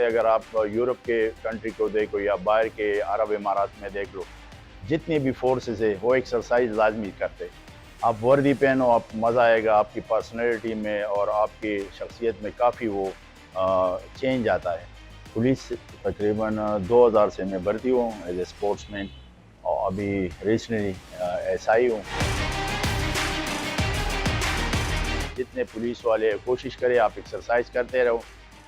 जैसे अगर आप यूरोप के कंट्री को देखो या बाहर के अरब इमारात में देख लो, जितनी भी फोर्सेस है वो एक्सरसाइज लाजमी करते हैं। आप वर्दी पहनो, आप मज़ा आएगा आपकी पर्सनैलिटी में और आपकी शख्सियत में काफ़ी वो चेंज आता है। पुलिस तकरीबन 2000 से मैं भर्ती हुआ हूँ एज ए स्पोर्ट्समैन और अभी रिसेंटली एसआई हूँ। जितने पुलिस वाले कोशिश करें आप एक्सरसाइज करते रहो,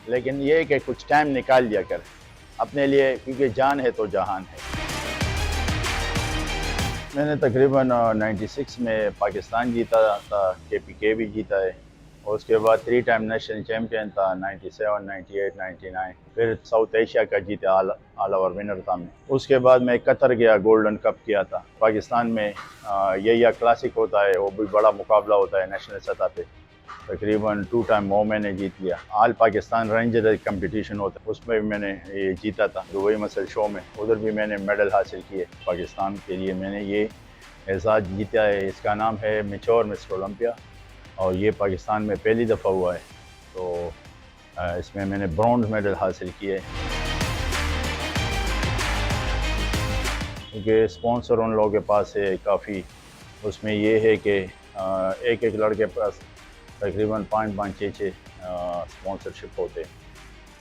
लेकिन ये है कि कुछ टाइम निकाल लिया कर अपने लिए, क्योंकि जान है तो जहान है। मैंने तकरीबन 96 में पाकिस्तान जीता था, KPK भी जीता है और उसके बाद 3 टाइम नेशनल चैम्पियन था, 97, 98, 99। फिर साउथ एशिया का जीता, ऑल ओवर विनर था मैं। उसके बाद मैं कतर गया, गोल्डन कप किया था। पाकिस्तान में यही क्लासिक होता है, वो भी बड़ा मुकाबला होता है नेशनल सतह पे। तकरीबन 2 टाइम वो मैंने जीत लिया। ऑल पाकिस्तान रेंजर कंपटीशन होता है, उसमें भी मैंने ये जीता था। दुबई मसल शो में उधर भी मैंने मेडल हासिल किए। पाकिस्तान के लिए मैंने ये एजाज़ जीता है। इसका नाम है मैच्योर मिस्टर ओलंपिया और ये पाकिस्तान में पहली दफ़ा हुआ है। तो इसमें मैंने ब्रॉन्ज मेडल हासिल किए। क्योंकि स्पॉन्सर उन लोगों के पास है काफ़ी, उसमें ये है कि एक एक लड़के पास तकरीबन 5-5, 6-6 स्पॉन्सरशिप होते हैं।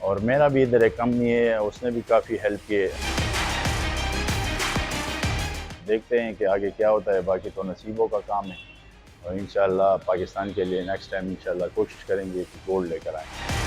और मेरा भी इधर एक कंपनी है, उसने भी काफ़ी हेल्प की है। देखते हैं कि आगे क्या होता है, बाकी तो नसीबों का काम है। और इंशाल्लाह पाकिस्तान के लिए नेक्स्ट टाइम इंशाल्लाह कोशिश करेंगे कि गोल्ड लेकर आएँ।